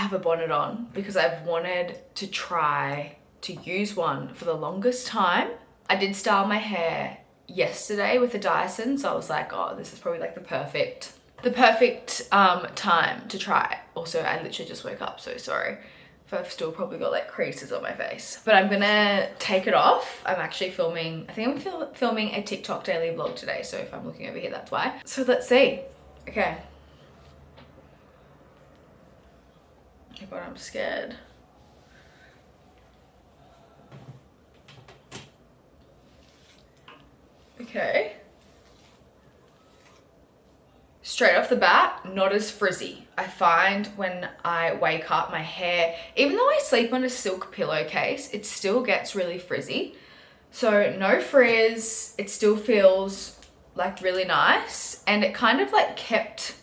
have a bonnet on because I've wanted to try to use one for the longest time. I did style my hair yesterday with the Dyson, so I was like, oh, this is probably like the perfect time to try. Also, I literally just woke up, so sorry if I've still probably got like creases on my face, but I'm gonna take it off. I'm actually filming, I think I'm filming a TikTok daily vlog today, so if I'm looking over here, that's why. So let's see. Okay. Oh god, I'm scared. Okay. Straight off the bat, not as frizzy. I find when I wake up, my hair, even though I sleep on a silk pillowcase, it still gets really frizzy. So no frizz, it still feels like really nice, and it kind of like kept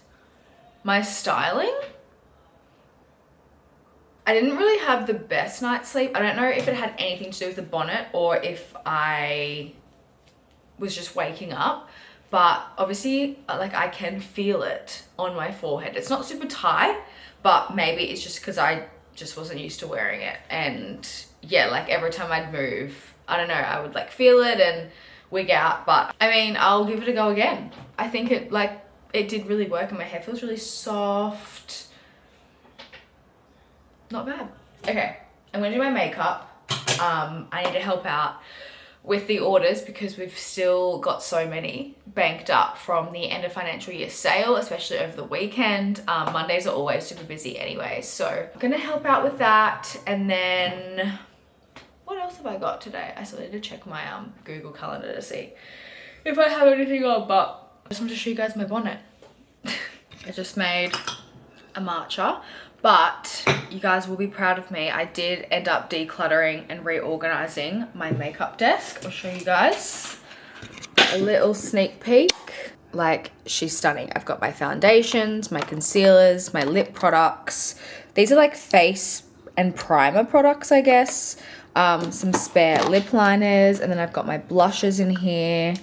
my styling. I didn't really have the best night's sleep. I don't know if it had anything to do with the bonnet or if I was just waking up, but obviously like I can feel it on my forehead. It's not super tight, but maybe it's just because I just wasn't used to wearing it. And yeah, like every time I'd move, I don't know, I would like feel it and wig out. But I mean, I'll give it a go again. I think it did really work, and my hair feels really soft. Not bad. Okay, I'm gonna do my makeup. I need to help out with the orders because we've still got so many banked up from the end of financial year sale, especially over the weekend. Mondays are always super busy anyway, so I'm gonna help out with that. And then what else have I got today? I still need to check my Google Calendar to see if I have anything on, but I just want to show you guys my bonnet. I just made a matcha, but you guys will be proud of me. I did end up decluttering and reorganizing my makeup desk. I'll show you guys a little sneak peek. Like, she's stunning. I've got my foundations, my concealers, my lip products. These are like face and primer products, I guess. Some spare lip liners, and then I've got my blushes in here,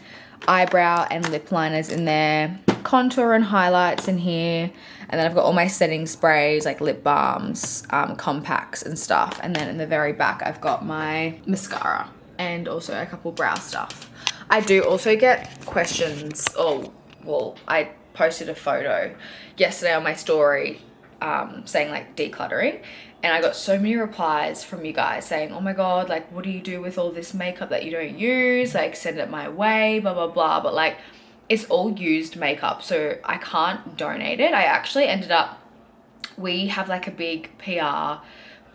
eyebrow and lip liners in there, contour and highlights in here, and then I've got all my setting sprays like lip balms, compacts and stuff. And then in the very back I've got my mascara and also a couple brow stuff. I do also get questions. Oh, well, I posted a photo yesterday on my story saying like decluttering, and I got so many replies from you guys saying, oh my god, like what do you do with all this makeup that you don't use, like send it my way, blah blah blah. But like, it's all used makeup, so I can't donate it. I actually ended up, we have like a big PR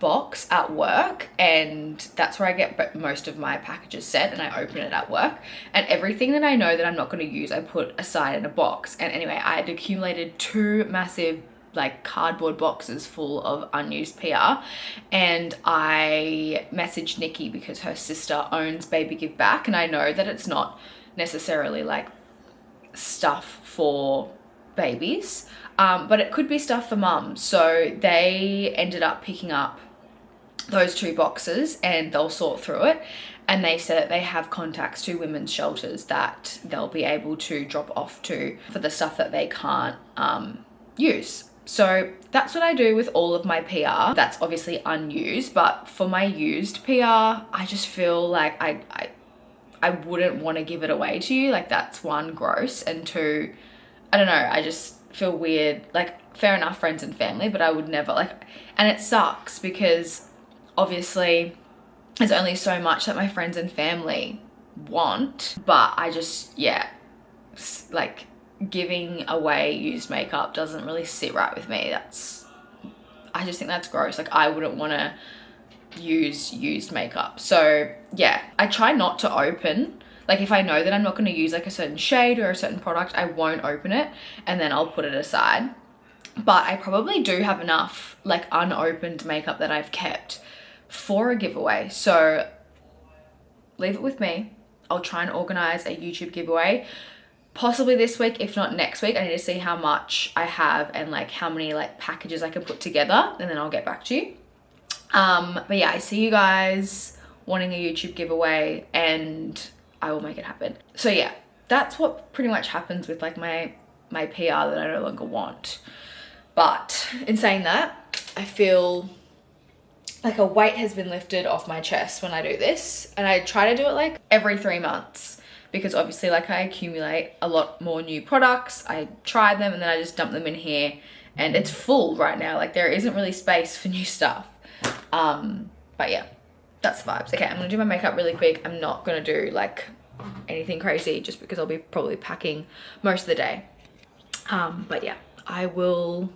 box at work, and that's where I get most of my packages sent, and I open it at work, and everything that I know that I'm not going to use I put aside in a box. And anyway, I had accumulated 2 massive like cardboard boxes full of unused PR, and I messaged Nikki because her sister owns Baby Give Back, and I know that it's not necessarily like stuff for babies, but it could be stuff for mums. So they ended up picking up those 2 boxes and they'll sort through it, and they said that they have contacts to women's shelters that they'll be able to drop off to for the stuff that they can't use. So that's what I do with all of my PR. That's obviously unused, but for my used PR, I just feel like I wouldn't want to give it away to you. Like, that's 1, gross, and 2, I don't know, I just feel weird. Like, fair enough, friends and family, but I would never like, and it sucks because obviously there's only so much that my friends and family want, but I just, yeah, like giving away used makeup doesn't really sit right with me. I just think that's gross. Like, I wouldn't want to use used makeup. So yeah, I try not to open, like if I know that I'm not going to use like a certain shade or a certain product, I won't open it, and then I'll put it aside. But I probably do have enough like unopened makeup that I've kept for a giveaway, so leave it with me. I'll try and organize a YouTube giveaway possibly this week, if not next week. I need to see how much I have and like how many like packages I can put together, and then I'll get back to you. But yeah, I see you guys wanting a YouTube giveaway, and I will make it happen. So yeah, that's what pretty much happens with like my PR that I no longer want. But in saying that, I feel like a weight has been lifted off my chest when I do this. And I try to do it like every 3 months because obviously like I accumulate a lot more new products. I try them and then I just dump them in here and it's full right now. Like there isn't really space for new stuff. But yeah, that's the vibes. Okay, I'm gonna do my makeup really quick. I'm not gonna do like anything crazy just because I'll be probably packing most of the day. But yeah, I will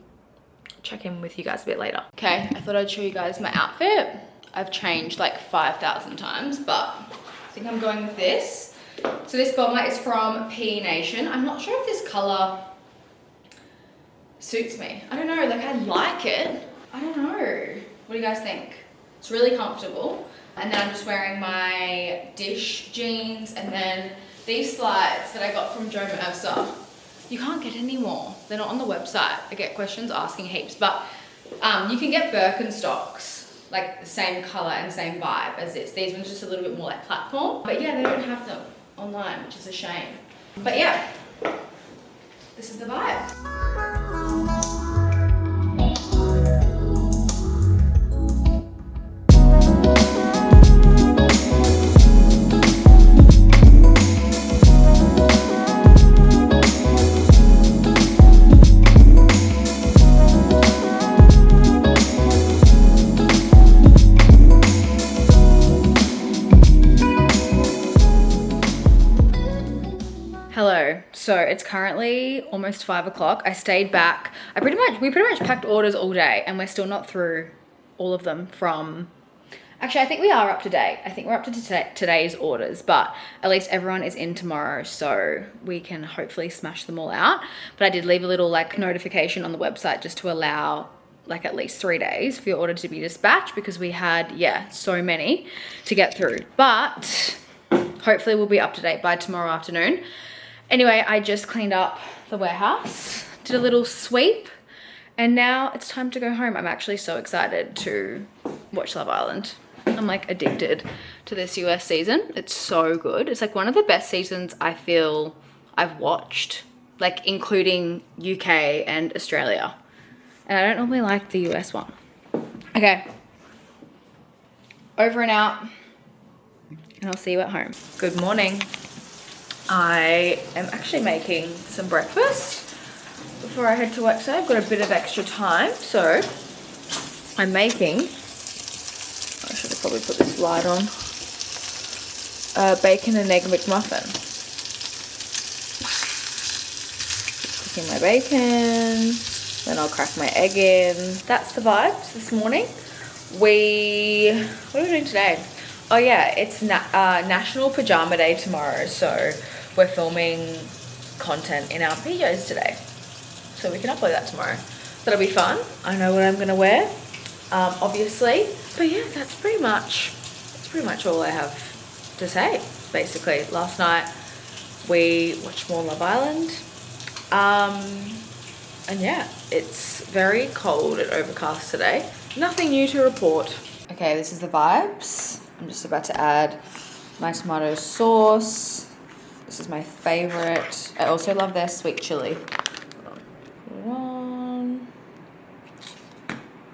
check in with you guys a bit later. Okay, I thought I'd show you guys my outfit. I've changed like 5,000 times, but I think I'm going with this. So this bonnet is from P Nation. I'm not sure if this color suits me. I don't know, like I like it. I don't know. What do you guys think? It's really comfortable. And then I'm just wearing my Dish jeans and then these slides that I got from Joe Mercer. You can't get any more. They're not on the website. I get questions asking heaps, but you can get Birkenstocks, like the same color and same vibe as this. These ones just a little bit more like platform. But yeah, they don't have them online, which is a shame. But yeah, this is the vibe. Hello, so it's currently almost 5 o'clock. I stayed back. We pretty much packed orders all day and we're still not through all of them from, actually I think we are up to date. I think we're up to today's orders, but at least everyone is in tomorrow so we can hopefully smash them all out. But I did leave a little like notification on the website just to allow like at least 3 days for your order to be dispatched because we had, yeah, so many to get through. But hopefully we'll be up to date by tomorrow afternoon. Anyway, I just cleaned up the warehouse, did a little sweep, and now it's time to go home. I'm actually so excited to watch Love Island. I'm like addicted to this US season. It's so good. It's like one of the best seasons I feel I've watched, like including UK and Australia. And I don't normally like the US one. Okay, over and out, and I'll see you at home. Good morning. I am actually making some breakfast before I head to work today. I've got a bit of extra time, so I'm making, I should have probably put this light on, bacon and egg McMuffin. Cooking my bacon, then I'll crack my egg in. That's the vibes this morning. What are we doing today? Oh yeah, it's National Pajama Day tomorrow, so we're filming content in our PJs today. So we can upload that tomorrow. That'll be fun. I know what I'm gonna wear, obviously. But yeah, that's pretty much all I have to say, basically. Last night we watched more Love Island. And yeah, it's very cold and overcast today. Nothing new to report. Okay, this is the vibes. I'm just about to add my tomato sauce. This is my favorite. I also love their sweet chili. Put it on.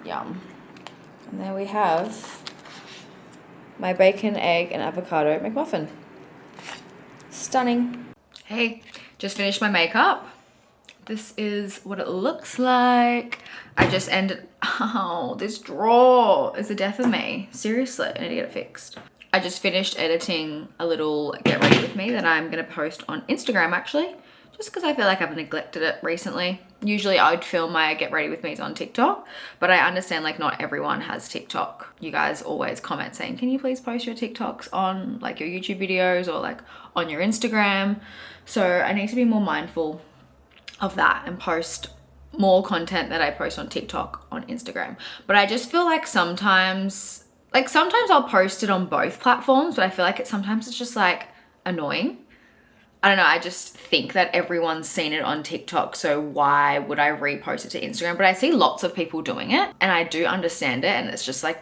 Yum. And there we have my bacon, egg, and avocado McMuffin. Stunning. Hey, just finished my makeup. This is what it looks like. I just ended, oh, this drawer is the death of me. Seriously, I need to get it fixed. I just finished editing a little get ready with me that I'm gonna post on Instagram actually, just because I feel like I've neglected it recently. Usually I would film my get ready with me's on TikTok, but I understand like not everyone has TikTok. You guys always comment saying, can you please post your TikToks on like your YouTube videos or like on your Instagram? So I need to be more mindful of that and post more content that I post on TikTok on Instagram. But I just feel like sometimes I'll post it on both platforms, but I feel like sometimes it's just like annoying. I don't know, I just think that everyone's seen it on TikTok, so why would I repost it to Instagram? But I see lots of people doing it and I do understand it, and it's just like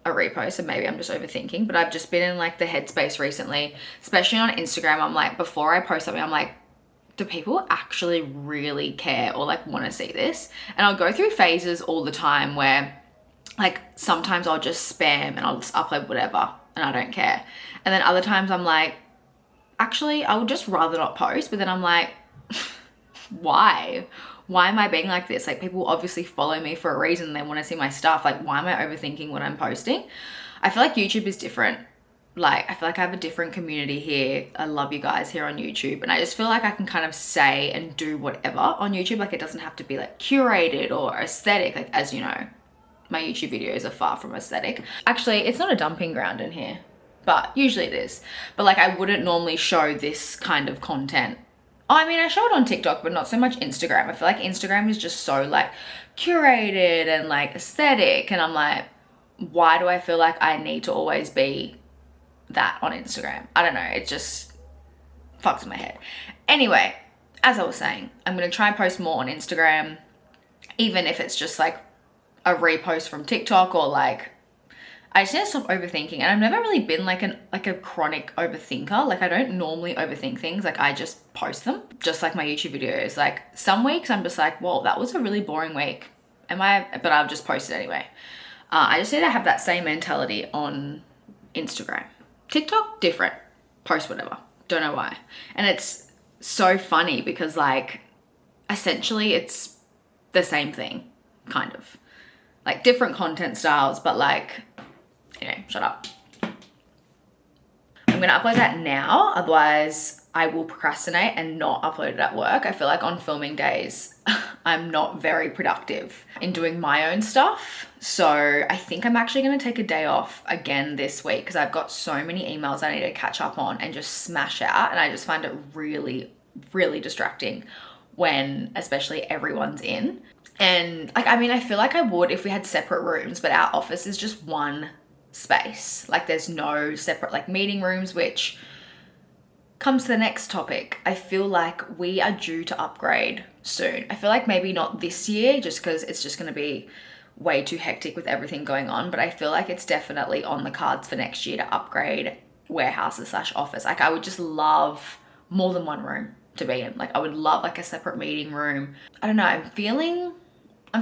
a repost, and maybe I'm just overthinking, but I've just been in like the headspace recently, especially on Instagram. I'm like, before I post something, I'm like, do people actually really care or like want to see this? And I'll go through phases all the time where like sometimes I'll just spam and I'll just upload whatever and I don't care. And then other times I'm like, actually, I would just rather not post. But then I'm like, why? Why am I being like this? Like, people obviously follow me for a reason. They want to see my stuff. Like, why am I overthinking what I'm posting? I feel like YouTube is different. Like, I feel like I have a different community here. I love you guys here on YouTube. And I just feel like I can kind of say and do whatever on YouTube. Like, it doesn't have to be like curated or aesthetic. Like, as you know, my YouTube videos are far from aesthetic. Actually, it's not a dumping ground in here, but usually it is. But like, I wouldn't normally show this kind of content. I mean, I show it on TikTok, but not so much Instagram. I feel like Instagram is just so like curated and like aesthetic. And I'm like, why do I feel like I need to always be that on Instagram? I don't know. It just fucks my head. Anyway, as I was saying, I'm going to try and post more on Instagram, even if it's just like a repost from TikTok or like, I just need to stop overthinking. And I've never really been like a chronic overthinker. Like, I don't normally overthink things. Like, I just post them, just like my YouTube videos. Like, some weeks I'm just like, whoa, that was a really boring week. But I'll just post it anyway. I just need to have that same mentality on Instagram. TikTok, different. Post whatever. Don't know why. And it's so funny because like, essentially it's the same thing, kind of. Like, different content styles, but like, anyway, shut up. I'm gonna upload that now, otherwise I will procrastinate and not upload it at work. I feel like on filming days, I'm not very productive in doing my own stuff. So I think I'm actually gonna take a day off again this week because I've got so many emails I need to catch up on and just smash out. And I just find it really, really distracting when especially everyone's in. And like, I mean, I feel like I would if we had separate rooms, but our office is just one space. Like, there's no separate like meeting rooms, which comes to the next topic. I feel like we are due to upgrade soon. I feel like maybe not this year, just because it's just going to be way too hectic with everything going on. But I feel like it's definitely on the cards for next year to upgrade warehouses / office. Like, I would just love more than one room to be in. Like, I would love like a separate meeting room. I don't know. I'm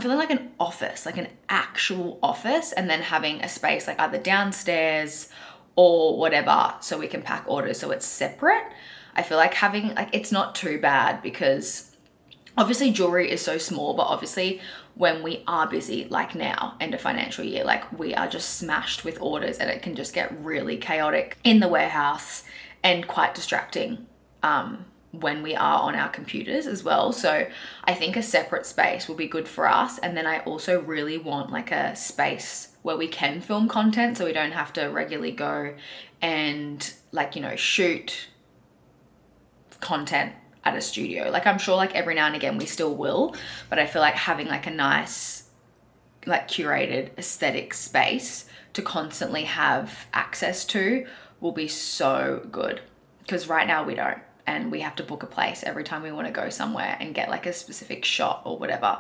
feeling like an office, like an actual office, and then having a space like either downstairs or whatever so we can pack orders so it's separate. I feel like having like, it's not too bad because obviously jewelry is so small, but obviously when we are busy like now, end of financial year, like we are just smashed with orders and it can just get really chaotic in the warehouse and quite distracting when we are on our computers as well. So I think a separate space will be good for us. And then I also really want like a space where we can film content so we don't have to regularly go and like, you know, shoot content at a studio. Like, I'm sure like every now and again we still will, but I feel like having like a nice like curated aesthetic space to constantly have access to will be so good, because right now we don't. And we have to book a place every time we want to go somewhere and get like a specific shot or whatever.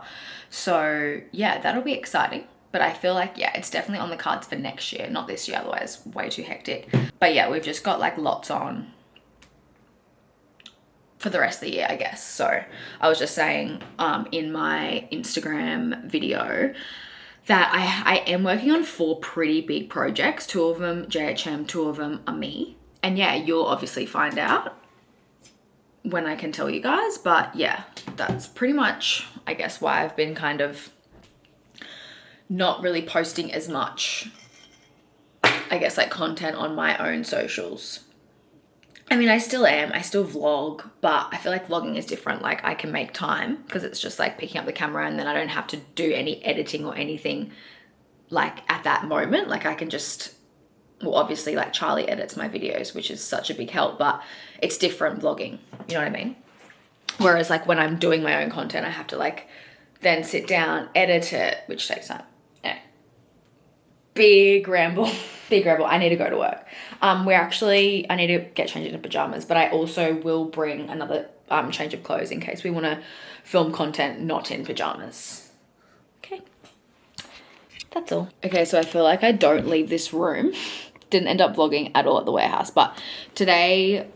So yeah, that'll be exciting. But I feel like, yeah, it's definitely on the cards for next year, not this year, otherwise way too hectic. But yeah, we've just got like lots on for the rest of the year, I guess. So I was just saying in my Instagram video that I am working on 4 pretty big projects. 2 of them JHM, 2 of them are me. And yeah, you'll obviously find out when I can tell you guys. But yeah, that's pretty much, I guess, why I've been kind of not really posting as much, I guess, like content on my own socials. I mean, I still am, I still vlog, but I feel like vlogging is different. Like, I can make time because it's just like picking up the camera and then I don't have to do any editing or anything like at that moment. Like, I can just, well, obviously like Charlie edits my videos, which is such a big help, but it's different vlogging, you know what I mean? Whereas like when I'm doing my own content, I have to like then sit down, edit it, which takes time. Yeah. Big ramble. I need to go to work. I need to get changed into pajamas, but I also will bring another change of clothes in case we want to film content not in pajamas. Okay. That's all. Okay, so I feel like I don't leave this room. Didn't end up vlogging at all at the warehouse, but today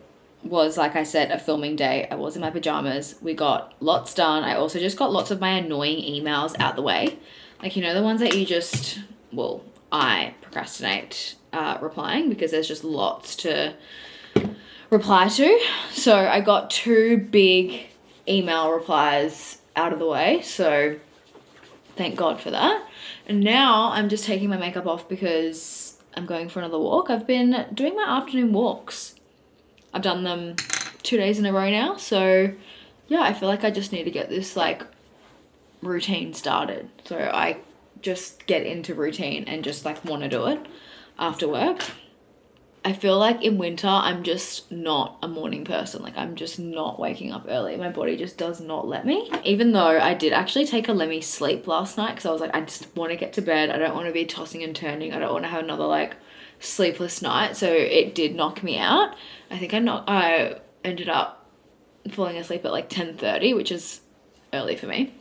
was, like I said, a filming day. I was in my pajamas. We got lots done. I also just got lots of my annoying emails out the way. Like, you know, the ones that you just, well, I procrastinate replying because there's just lots to reply to. So I got 2 big email replies out of the way. So thank God for that. And now I'm just taking my makeup off because I'm going for another walk. I've been doing my afternoon walks. I've done them 2 days in a row now. So yeah, I feel like I just need to get this like routine started. So I just get into routine and just like want to do it after work. I feel like in winter, I'm just not a morning person. Like, I'm just not waking up early. My body just does not let me. Even though I did actually take a Lemmy sleep last night because I was like, I just want to get to bed. I don't want to be tossing and turning. I don't want to have another like sleepless night. So it did knock me out. I think I ended up falling asleep at like 10:30, which is early for me.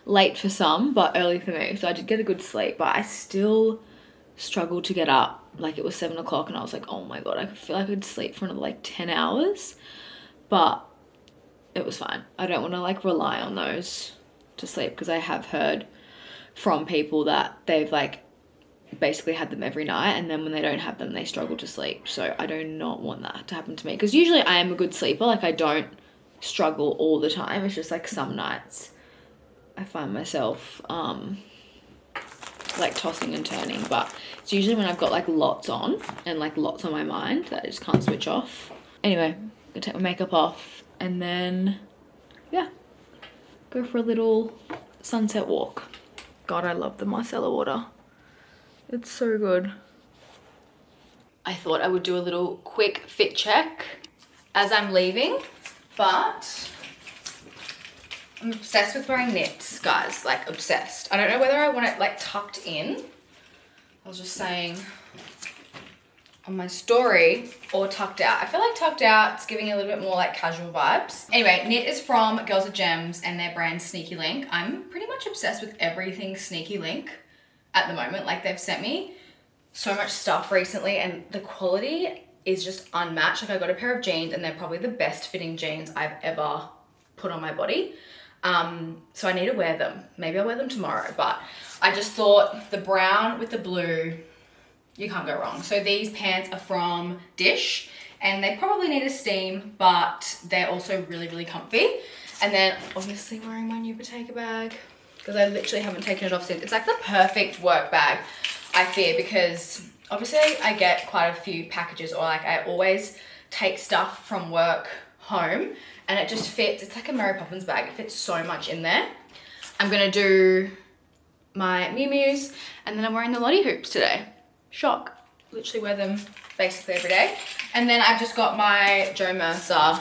Late for some, but early for me. So I did get a good sleep, but I still struggled to get up. Like, it was 7 o'clock and I was like, oh my God, I feel like I could sleep for another like 10 hours, but it was fine. I don't want to like rely on those to sleep because I have heard from people that they've like basically had them every night, and then when they don't have them, they struggle to sleep. So I do not want that to happen to me because usually I am a good sleeper. Like, I don't struggle all the time. It's just like some nights I find myself like tossing and turning, but it's usually when I've got like lots on and like lots on my mind that I just can't switch off. Anyway, I'm gonna take my makeup off and then yeah, go for a little sunset walk. God, I love the micellar water. It's so good. I thought I would do a little quick fit check as I'm leaving, but I'm obsessed with wearing knits, guys, like obsessed. I don't know whether I want it like tucked in. I was just saying on my story, or tucked out. I feel like tucked out, it's giving a little bit more like casual vibes. Anyway, knit is from Girls with Gems and their brand Sneaky Link. I'm pretty much obsessed with everything Sneaky Link at the moment. Like, they've sent me so much stuff recently and the quality is just unmatched. Like, I got a pair of jeans and they're probably the best fitting jeans I've ever put on my body. So I need to wear them. Maybe I'll wear them tomorrow, but I just thought the brown with the blue, you can't go wrong. So these pants are from Dish and they probably need a steam, but they're also really, really comfy. And then obviously wearing my new Bottega bag because I literally haven't taken it off since. It's like the perfect work bag, I fear, because obviously I get quite a few packages, or like I always take stuff from work home and it just fits. It's like a Mary Poppins bag. It fits so much in there. I'm gonna do my Miu Mius and then I'm wearing the Lottie hoops today. Shock. Literally wear them basically every day. And then I've just got my Joe Mercer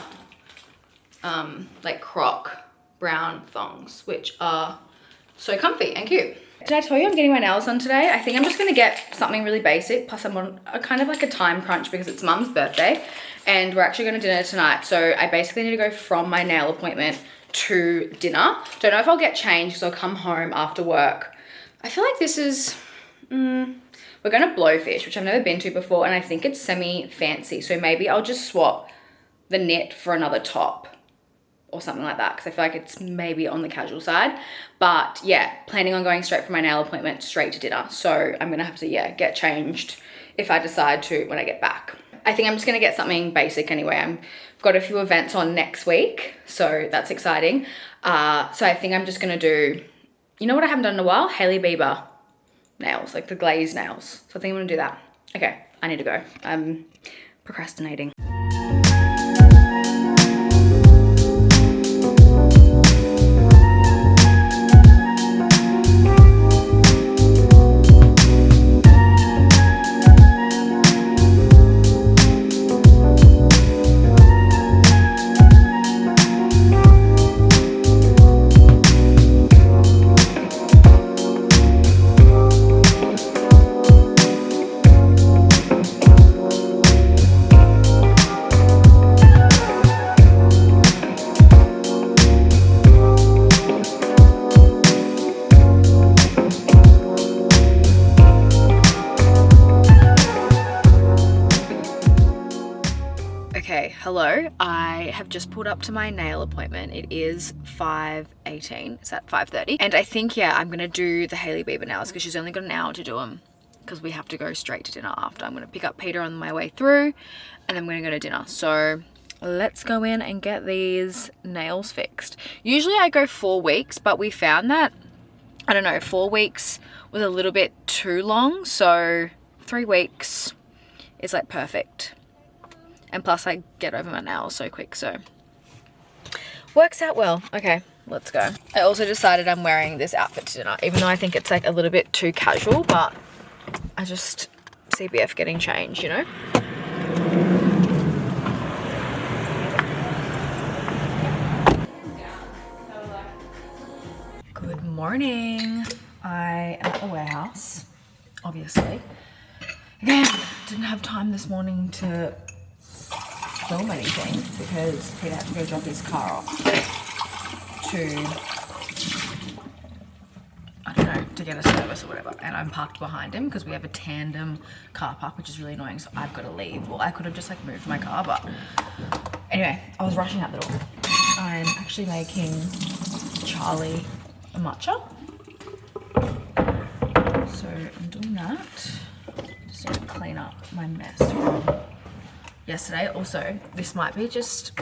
like croc brown thongs, which are so comfy and cute. Did I tell you I'm getting my nails done today? I think I'm just gonna get something really basic, plus I'm on a kind of like a time crunch because it's Mum's birthday and we're actually going to dinner tonight. So I basically need to go from my nail appointment to dinner. Don't know if I'll get changed because I'll come home after work. I feel like this is, we're going to Blowfish, which I've never been to before, and I think it's semi-fancy. So maybe I'll just swap the knit for another top or something like that because I feel like it's maybe on the casual side. But yeah, planning on going straight from my nail appointment straight to dinner. So I'm going to have to, yeah, get changed if I decide to when I get back. I think I'm just going to get something basic anyway. I've got a few events on next week, so that's exciting. So I think I'm just going to do, you know what I haven't done in a while? Hailey Bieber nails, like the glazed nails. So I think I'm going to do that. Okay, I need to go. I'm procrastinating. Hello, I have just pulled up to my nail appointment. It is 5:18, it's at 5:30. And I think, yeah, I'm gonna do the Hailey Bieber nails because she's only got an hour to do them because we have to go straight to dinner after. I'm gonna pick up Peter on my way through and I'm gonna go to dinner. So let's go in and get these nails fixed. Usually I go 4 weeks, but we found that, I don't know, 4 weeks was a little bit too long. So 3 weeks is like perfect. And plus I get over my nails so quick, so works out well. Okay, let's go. I also decided I'm wearing this outfit to dinner, even though I think it's like a little bit too casual, but I just, CBF getting changed, you know? Good morning. I am at the warehouse, obviously. Again, didn't have time this morning to film anything because Peter had to go drop his car off to, I don't know, to get a service or whatever, and I'm parked behind him because we have a tandem car park, which is really annoying, so I've got to leave. Well, I could have just like moved my car, but anyway, I was rushing out the door. I'm actually making Charlie a matcha, so I'm doing that just to clean up my mess from yesterday. Also, this might be just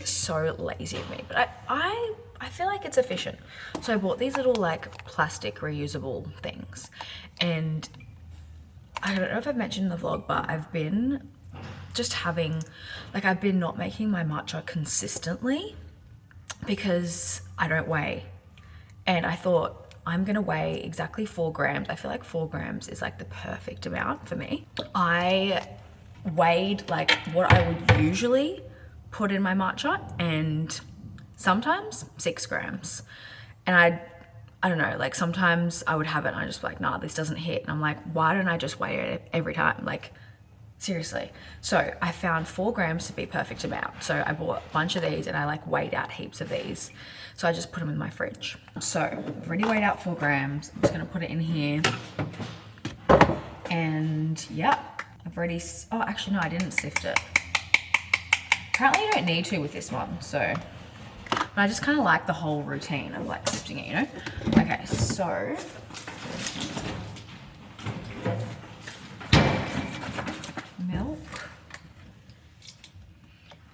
so lazy of me, but I feel like it's efficient. So I bought these little like plastic reusable things, and I don't know if I've mentioned in the vlog, but I've been just having, like, I've been not making my matcha consistently because I don't weigh, and I thought I'm gonna weigh exactly 4 grams. I feel like 4 grams is like the perfect amount for me. I weighed like what I would usually put in my matcha, and sometimes 6 grams. And I don't know, like sometimes I would have it and I just be like, nah, this doesn't hit. And I'm like, why don't I just weigh it every time? Like, seriously. So I found 4 grams to be perfect amount. So I bought a bunch of these and I like weighed out heaps of these. So I just put them in my fridge. So I've already weighed out 4 grams. I'm just gonna put it in here. And yeah, I've already, oh, actually, no, I didn't sift it. Apparently you don't need to with this one, so. But I just kind of like the whole routine of like sifting it, you know? Okay, so. Milk.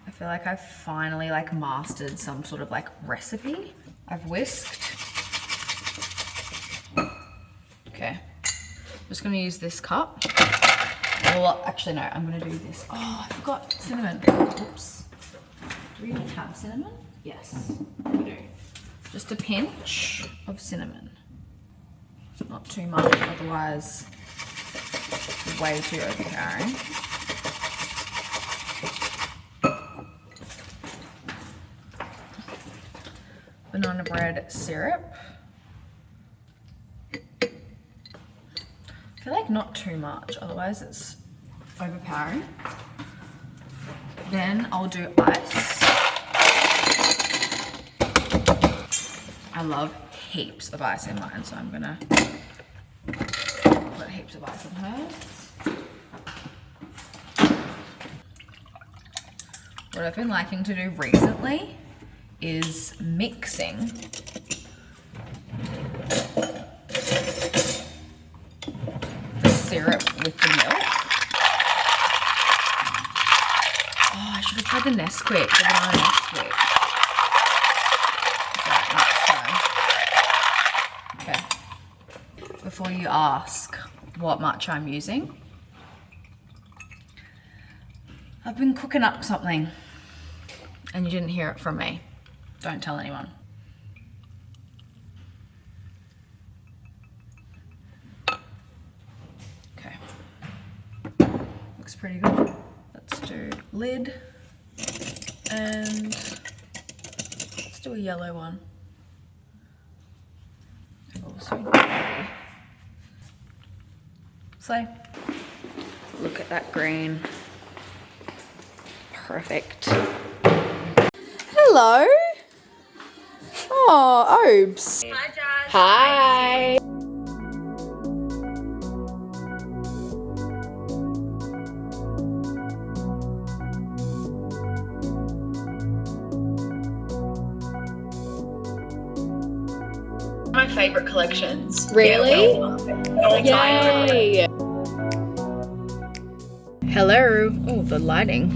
I feel like I've finally like mastered some sort of like recipe. I've whisked. Okay, I'm just gonna use this cup. Well, actually no, I'm gonna do this. Oh, I forgot cinnamon. Oops. Do we even have cinnamon? Yes, we do. Just a pinch of cinnamon. Not too much, otherwise way too overpowering. Banana bread syrup. I feel like not too much, otherwise it's overpowering. Then I'll do ice. I love heaps of ice in mine, so I'm gonna put heaps of ice in hers. What I've been liking to do recently is mixing the syrup with the milk. Oh, I should have tried the Nesquik, the banana Nesquik. Okay. Before you ask what matcha I'm using, I've been cooking up something and you didn't hear it from me. Don't tell anyone. Okay. Looks pretty good. Let's do lid and let's do a yellow one. So, look at that green. Perfect. Hello. Oh, Obes. Hi, Josh. Hi. my favorite collections. Really? Yeah, Yay! Hello. Oh, the lighting.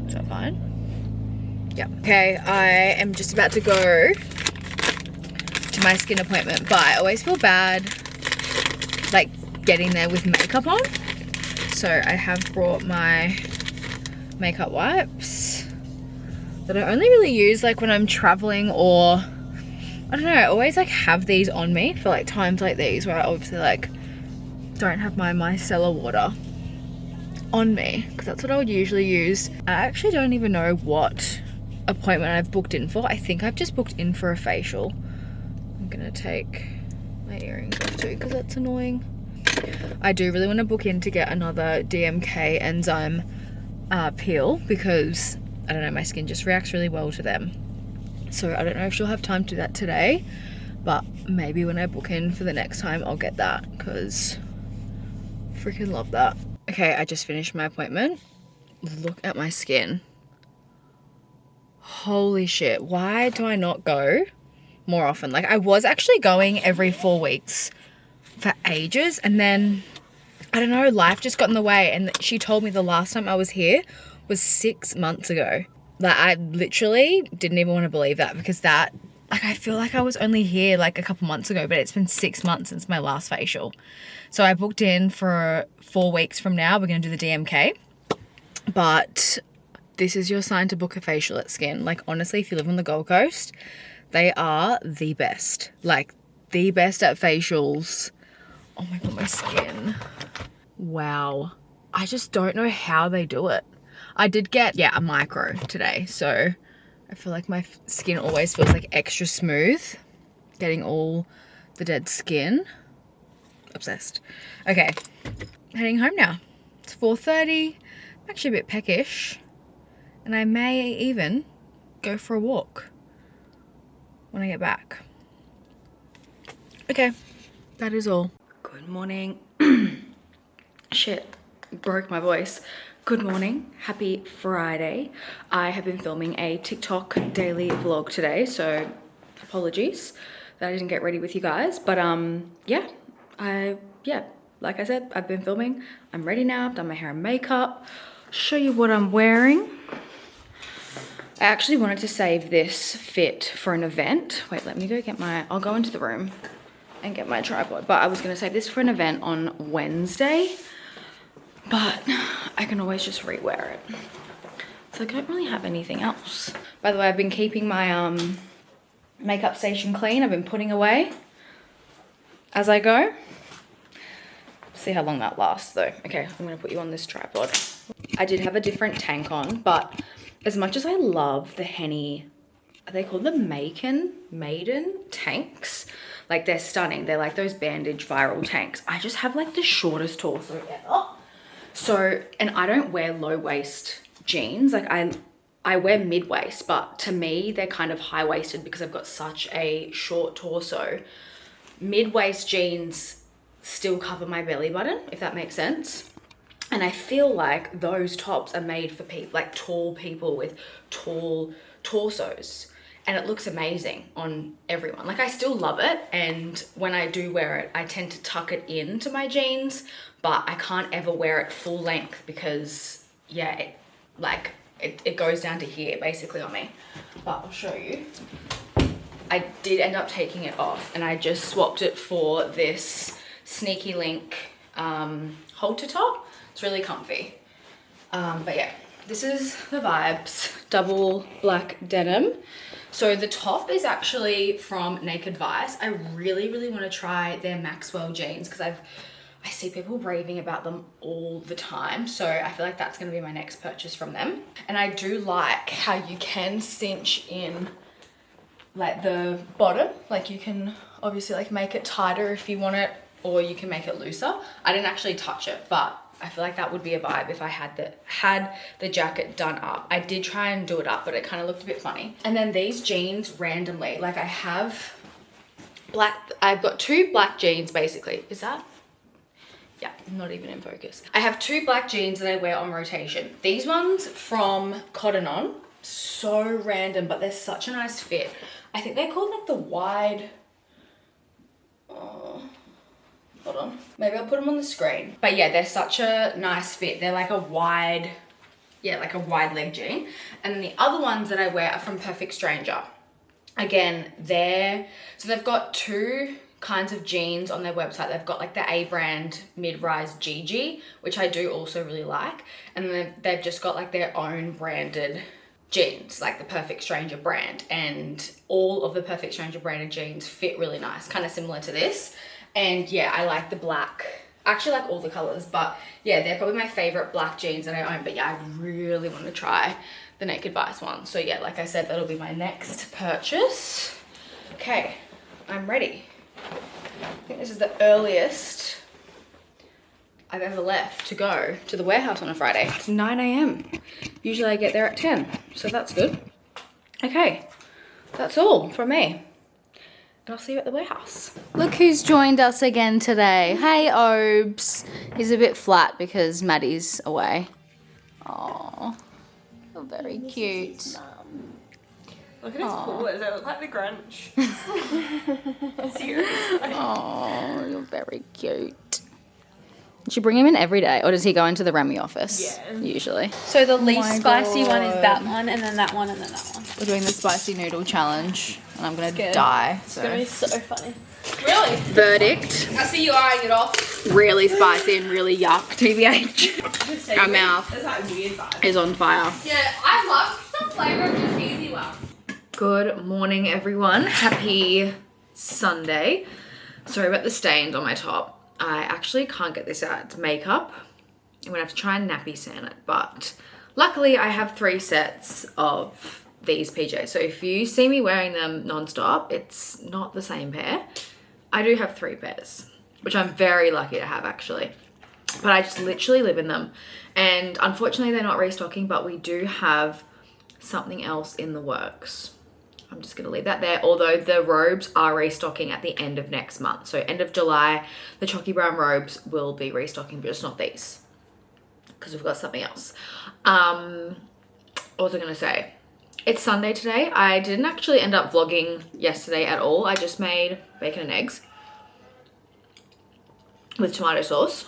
Is that fine? Yeah. Okay, I am just about to go to my skin appointment, but I always feel bad like getting there with makeup on. So I have brought my makeup wipes that I only really use like when I'm traveling, or I don't know, I always like have these on me for like times like these where I obviously like don't have my micellar water on me, because that's what I would usually use. I actually don't even know what appointment I've booked in for. I think I've just booked in for a facial. I'm gonna take my earrings off too because that's annoying. I do really want to book in to get another DMK enzyme peel, because I don't know, my skin just reacts really well to them. So I don't know if she'll have time to do that today, but maybe when I book in for the next time I'll get that, because freaking love that. Okay, I just finished my appointment. Look at my skin. Holy shit, why do I not go more often? Like, I was actually going every 4 weeks for ages, and then I don't know, life just got in the way, and she told me the last time I was here was 6 months ago. Like, I literally didn't even want to believe that, because that, like, I feel like I was only here like a couple months ago, but it's been 6 months since my last facial. So I booked in for 4 weeks from now. We're going to do the DMK, but this is your sign to book a facial at Skin. Like, honestly, if you live on the Gold Coast, they are the best, like the best at facials. Oh my God, my skin. Wow. I just don't know how they do it. I did get, a micro today. So I feel like my skin always feels like extra smooth, getting all the dead skin. Obsessed. Okay, heading home now. It's 4:30. I'm actually a bit peckish, and I may even go for a walk when I get back. Okay, that is all. Good morning. Shit, broke my voice. Good morning, happy Friday. I have been filming a TikTok daily vlog today, so apologies that I didn't get ready with you guys, but like I said, I've been filming. I'm ready now. I've done my hair and makeup. Show you what I'm wearing. I actually wanted to save this fit for an event. Wait, let me go get I'll go into the room and get my tripod, but I was gonna save this for an event on Wednesday, but I can always just rewear it. So I don't really have anything else. By the way, I've been keeping my makeup station clean. I've been putting away as I go. See how long that lasts though. Okay, I'm gonna put you on this tripod. I did have a different tank on, but as much as I love the Henny, are they called the Maiden tanks? Like, they're stunning. They're like those bandage viral tanks. I just have like the shortest torso ever. So, and I don't wear low waist jeans. Like, I wear mid waist, but to me, they're kind of high waisted because I've got such a short torso. Mid waist jeans still cover my belly button, if that makes sense. And I feel like those tops are made for people, like tall people with tall torsos. And it looks amazing on everyone. Like, I still love it. And when I do wear it, I tend to tuck it into my jeans, but I can't ever wear it full length because, yeah, it goes down to here basically on me. But I'll show you. I did end up taking it off, and I just swapped it for this Sneaky Link halter top. It's really comfy. But yeah, this is the vibes. Double black denim. So the top is actually from Naked Vice. I really, really want to try their Maxwell jeans because I see people raving about them all the time. So I feel like that's going to be my next purchase from them. And I do like how you can cinch in like the bottom. Like, you can obviously like make it tighter if you want it, or you can make it looser. I didn't actually touch it, but I feel like that would be a vibe if I had the jacket done up. I did try and do it up, but it kind of looked a bit funny. And then these jeans randomly, like I've got 2 black jeans basically. Is that? Yeah, not even in focus. I have 2 black jeans that I wear on rotation. These ones from Cotton On, so random, but they're such a nice fit. I think they're called like the wide, hold on, maybe I'll put them on the screen. But yeah, they're such a nice fit. They're like a wide, yeah, like a wide leg jean. And then the other ones that I wear are from Perfect Stranger. Again, so they've got two kinds of jeans on their website. They've got like the A brand mid-rise GG, which I do also really like. And then they've just got like their own branded jeans, like the Perfect Stranger brand. And all of the Perfect Stranger branded jeans fit really nice, kind of similar to this. And yeah, I like the black. I actually like all the colors, but yeah, they're probably my favorite black jeans that I own. But yeah, I really want to try the Naked Vice one. So yeah, like I said, that'll be my next purchase. Okay, I'm ready. I think this is the earliest I've ever left to go to the warehouse on a Friday. It's 9 AM. Usually I get there at 10, so that's good. Okay, that's all from me. And I'll see you at the warehouse. Look who's joined us again today. Hey, Obes. He's a bit flat because Maddie's away. Oh, you're very cute. Look at his paws, they look like the Grinch. Seriously. Oh, you're very cute. Should you bring him in every day, or does he go into the Remy office? Yeah. Usually. So the least spicy one is that one, and then that one, and then that one. We're doing the spicy noodle challenge, and I'm gonna die. It's gonna be so funny. Really? Verdict. I see you eyeing it off. Really spicy and really yuck, TBH. Our mouth That's like weird vibe. is on fire. Yeah, I love the flavour of just easy one. Good morning, everyone. Happy Sunday. Sorry about the stains on my top. I actually can't get this out. It's makeup. I'm gonna have to try and nappy sand it, but luckily I have 3 sets of these PJs. So if you see me wearing them non-stop, it's not the same pair. I do have 3 pairs, which I'm very lucky to have actually. But I just literally live in them. And unfortunately they're not restocking, but we do have something else in the works. I'm just going to leave that there, although the robes are restocking at the end of next month. So end of July, the chalky brown robes will be restocking, but just not these, because we've got something else. What was I going to say? It's Sunday today. I didn't actually end up vlogging yesterday at all. I just made bacon and eggs with tomato sauce.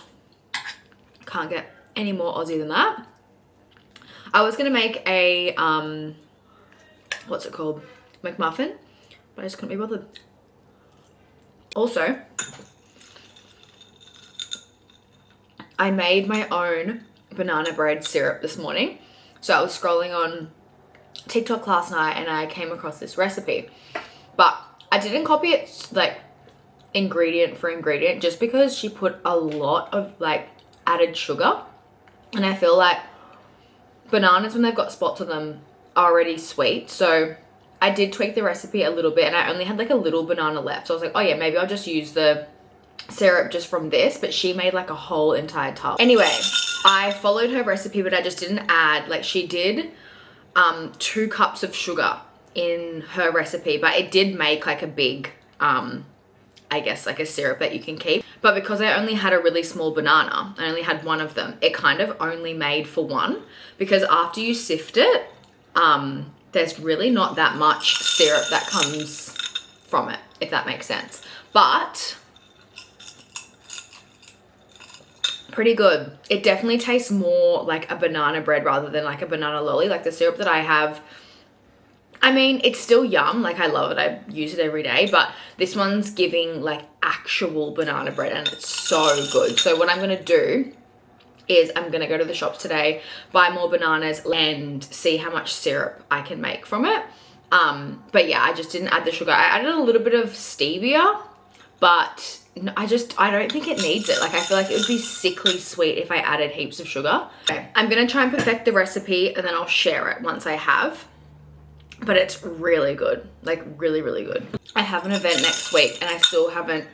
Can't get any more Aussie than that. I was going to make a, what's it called? McMuffin, but I just couldn't be bothered. Also, I made my own banana bread syrup this morning. So I was scrolling on TikTok last night and I came across this recipe, but I didn't copy it like ingredient for ingredient just because she put a lot of like added sugar, and I feel like bananas, when they've got spots on them, are already sweet. So I did tweak the recipe a little bit and I only had like a little banana left. So I was like, oh yeah, maybe I'll just use the syrup just from this, but she made like a whole entire tub. Anyway, I followed her recipe, but I just didn't add, like she did 2 cups of sugar in her recipe, but it did make like a big, I guess like a syrup that you can keep. But because I only had a really small banana, I only had 1 of them, it kind of only made for 1, because after you sift it, there's really not that much syrup that comes from it, if that makes sense. But pretty good. It definitely tastes more like a banana bread rather than like a banana lolly. Like the syrup that I have, I mean, it's still yum. Like I love it. I use it every day, but this one's giving like actual banana bread and it's so good. So what I'm going to do is I'm going to go to the shops today, buy more bananas and see how much syrup I can make from it. But yeah, I just didn't add the sugar. I added a little bit of stevia, but I don't think it needs it. Like I feel like it would be sickly sweet if I added heaps of sugar. Okay, I'm going to try and perfect the recipe and then I'll share it once I have. But it's really good, like really, really good. I have an event next week and I still haven't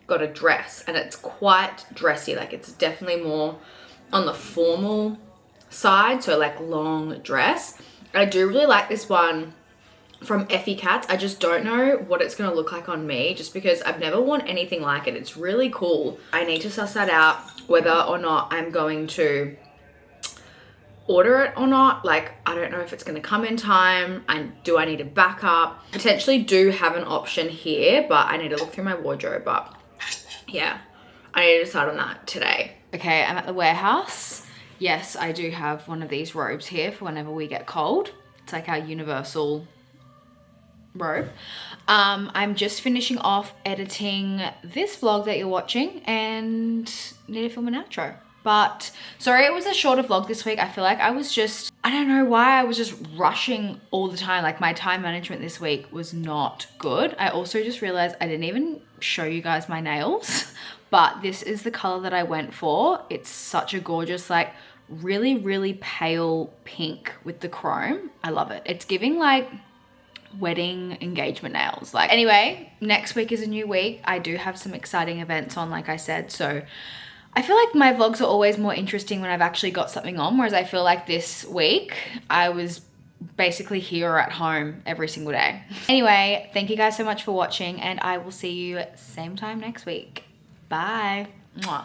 got a dress, and it's quite dressy. Like it's definitely more on the formal side, so like long dress. I do really like this one from Effie Cats. I just don't know what it's gonna look like on me, just because I've never worn anything like it. It's really cool. I need to suss that out, whether or not I'm going to order it or not. Like, I don't know if it's going to come in time, and do I need a backup? Potentially do have an option here, but I need to look through my wardrobe. But yeah, I need to decide on that today. Okay, I'm at the warehouse. Yes, I do have one of these robes here for whenever we get cold. It's like our universal robe. I'm just finishing off editing this vlog that you're watching and need to film an outro. But sorry, it was a shorter vlog this week. I feel like I don't know why I was just rushing all the time. Like, my time management this week was not good. I also just realized I didn't even show you guys my nails, but this is the color that I went for. It's such a gorgeous, like, really, really pale pink with the chrome. I love it. It's giving like wedding engagement nails. Like, anyway, next week is a new week. I do have some exciting events on, like I said, so I feel like my vlogs are always more interesting when I've actually got something on, whereas I feel like this week I was basically here or at home every single day. Anyway, thank you guys so much for watching, and I will see you same time next week. Bye. Mwah.